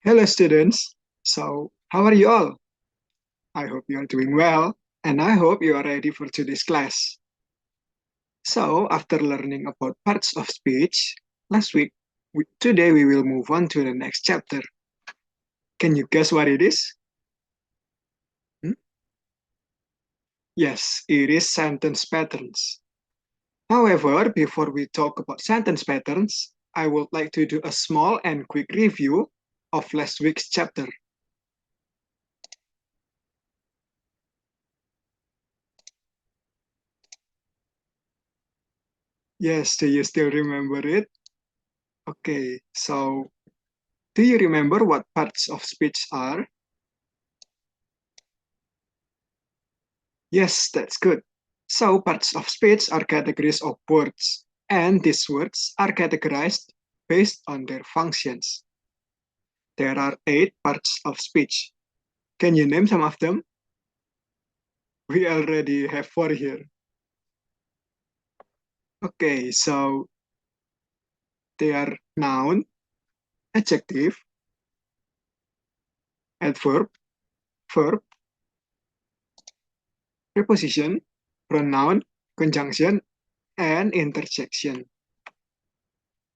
Hello, students. So, how are you all? I hope you are doing well, and I hope you are ready for today's class. So, after learning about parts of speech last week, today we will move on to the next chapter. Can you guess what it is? Hmm? Yes, it is sentence patterns. However, before we talk about sentence patterns, I would like to do a small and quick review of last week's chapter. Yes, do you still remember it? Okay, so do you remember what parts of speech are? Yes, that's good. So, parts of speech are categories of words, and these words are categorized based on their functions. There are 8 parts of speech. Can you name some of them? We already have 4 here. Okay, so they are noun, adjective, adverb, verb, preposition, pronoun, conjunction, and interjection.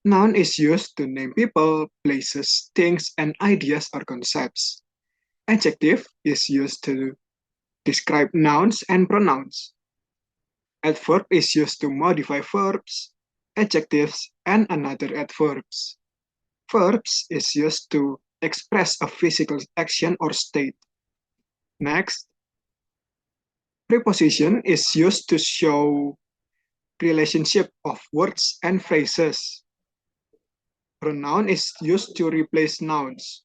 Noun is used to name people, places, things, and ideas or concepts. Adjective is used to describe nouns and pronouns. Adverb is used to modify verbs, adjectives, and another adverbs. Verbs is used to express a physical action or state. Next, preposition is used to show relationship of words and phrases. Pronoun is used to replace nouns.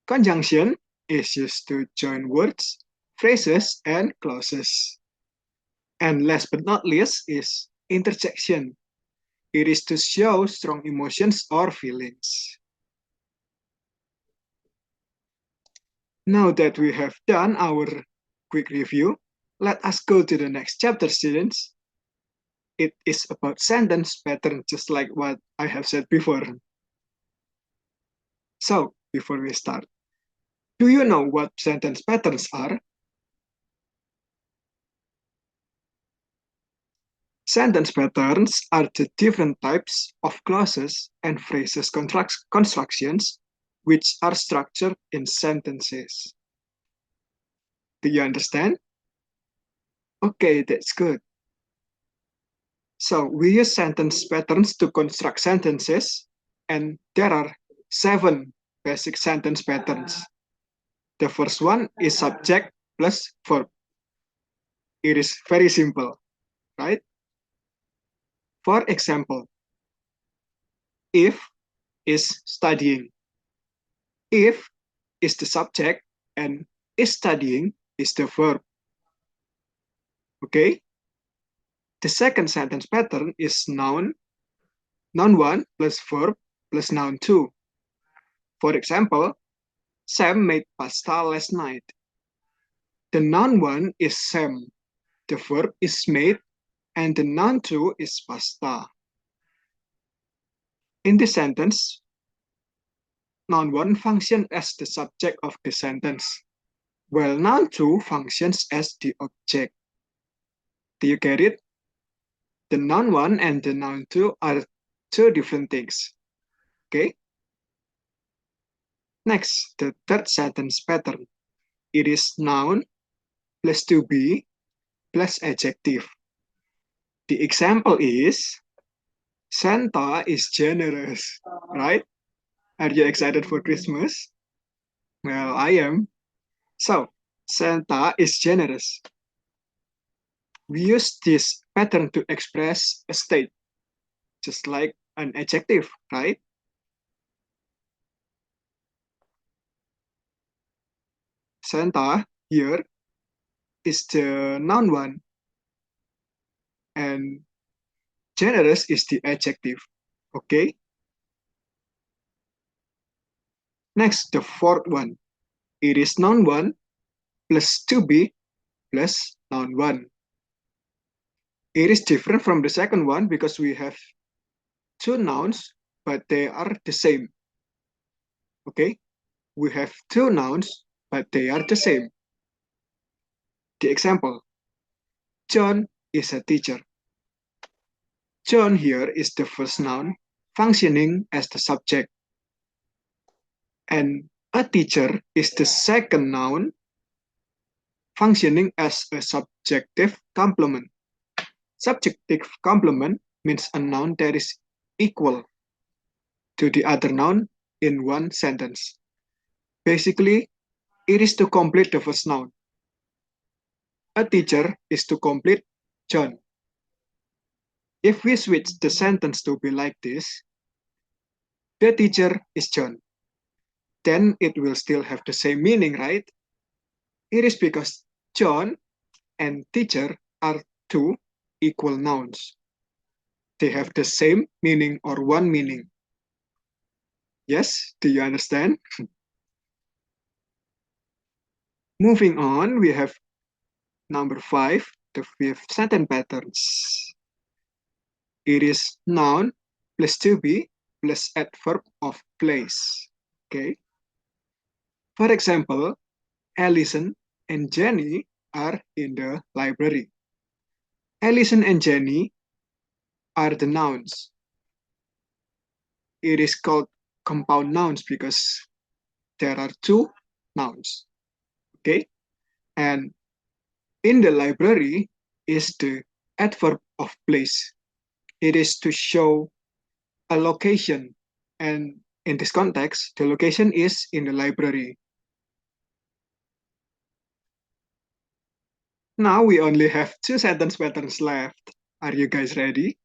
Conjunction is used to join words, phrases, and clauses. And last but not least is interjection. It is to show strong emotions or feelings. Now that we have done our quick review, let us go to the next chapter, students. It is about sentence pattern, just like what I have said before. So, before we start, do you know what sentence patterns are? Sentence patterns are the different types of clauses and phrases constructions which are structured in sentences. Do you understand? Okay, that's good. So we use sentence patterns to construct sentences, and there are 7 basic sentence patterns. The first one is subject plus verb. It is very simple, right? For example, if is studying. If is the subject and is studying is the verb. Okay? The second sentence pattern is noun 1 plus verb plus noun 2. For example, Sam made pasta last night. The noun 1 is Sam, the verb is made, and the noun 2 is pasta. In this sentence, noun 1 functions as the subject of the sentence, while noun 2 functions as the object. Do you get it? The noun 1 and the noun 2 are 2 different things. Okay? Next, the third sentence pattern. It is noun plus to be plus adjective. The example is Santa is generous, right? Are you excited for Christmas? Well, I am. So, Santa is generous. We use this pattern to express a state, just like an adjective, right? Santa here is the noun 1, and generous is the adjective. Okay? Next, the fourth one. It is noun 1 plus to be plus noun 1. It is different from the second one because we have 2 nouns, but they are the same. Okay? we have two nouns, but they are the same. The example, John is a teacher. John here is the first noun, functioning as the subject. And a teacher is the second noun, functioning as a subjective complement. Subjective complement means a noun that is equal to the other noun in one sentence. Basically, it is to complete the first noun. A teacher is to complete John. If we switch the sentence to be like this, the teacher is John, then it will still have the same meaning, right? It is because John and teacher are two equal nouns. They have the same meaning or one meaning. Yes, do you understand? Moving on, we have number 5, the fifth sentence patterns. It is noun plus to be plus adverb of place. Okay. For example, Allison and Jenny are in the library. Allison and Jenny are the nouns. It is called compound nouns because there are two nouns. Okay. And in the library is the adverb of place. It is to show a location. And in this context, the location is in the library. Now we only have two sentence patterns left. Are you guys ready?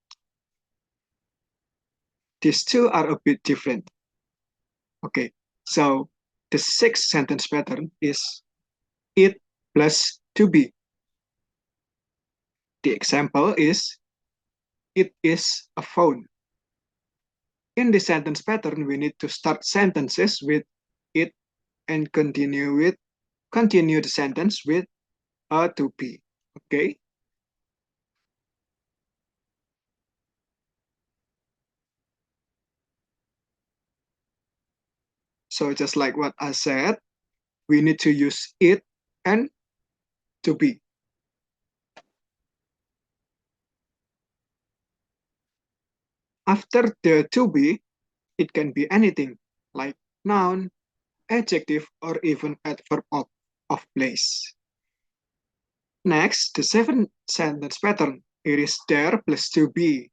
These two are a bit different. Okay, so the sixth sentence pattern is it plus to be. The example is it is a phone. In the sentence pattern, we need to start sentences with it and continue the sentence with a to be. Okay. So just like what I said, we need to use it and to be. After the to be, it can be anything like noun, adjective, or even adverb of place. Next, the seventh sentence pattern. It is there plus to be.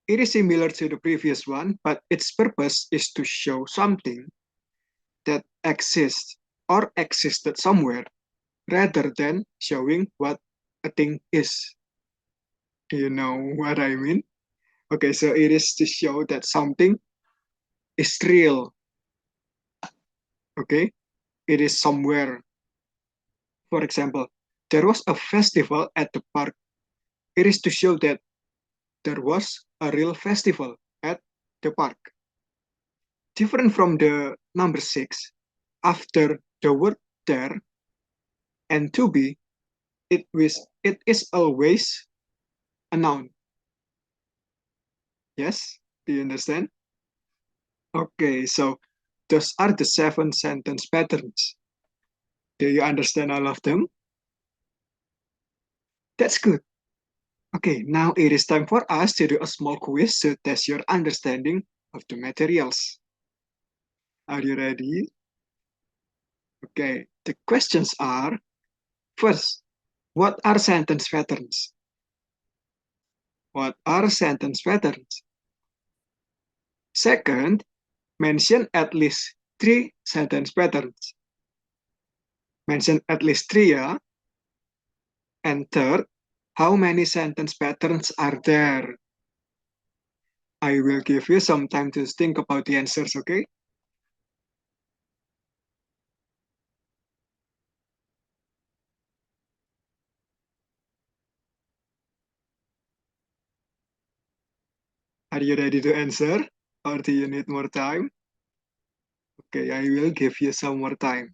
It is similar to the previous one, but its purpose is to show something that exists or existed somewhere rather than showing what a thing is. Do you know what I mean? Okay, so it is to show that something is real. Okay, it is somewhere. For example, there was a festival at the park. It is to show that there was a real festival at the park. Different from the number 6, after the word there and to be, it is always a noun. Yes? Do you understand? Okay, so those are the 7 sentence patterns. Do you understand all of them? That's good. Okay, now it is time for us to do a small quiz to test your understanding of the materials. Are you ready? Okay, the questions are, first, what are sentence patterns? What are sentence patterns? Second, mention at least 3 sentence patterns. Mention at least 3 ya. And third, how many sentence patterns are there? I will give you some time to think about the answers, okay? Are you ready to answer? Or do you need more time? Okay, I will give you some more time.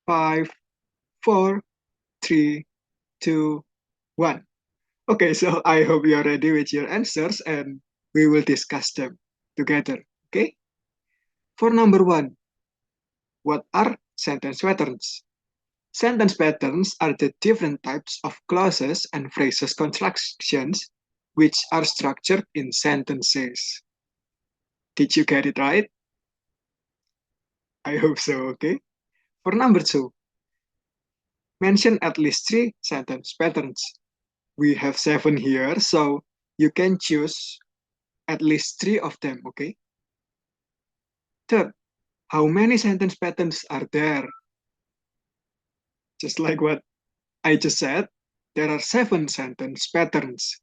5, 4, 3, 2, 1. Okay, so I hope you're ready with your answers and we will discuss them together. Okay? For number 1, what are sentence patterns? Sentence patterns are the different types of clauses and phrases constructions which are structured in sentences. Did you get it right? I hope so, okay? For number 2, mention at least 3 sentence patterns. We have 7 here, so you can choose at least 3 of them, okay? Third, how many sentence patterns are there? Just like what I just said, there are 7 sentence patterns.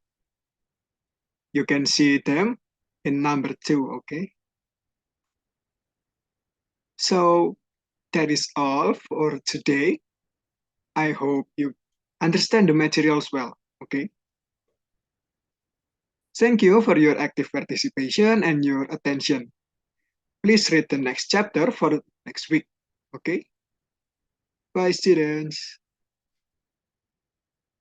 You can see them in number 2, okay? So that is all for today. I hope you understand the materials well, okay? Thank you for your active participation and your attention. Please read the next chapter for next week, okay? Bye, students.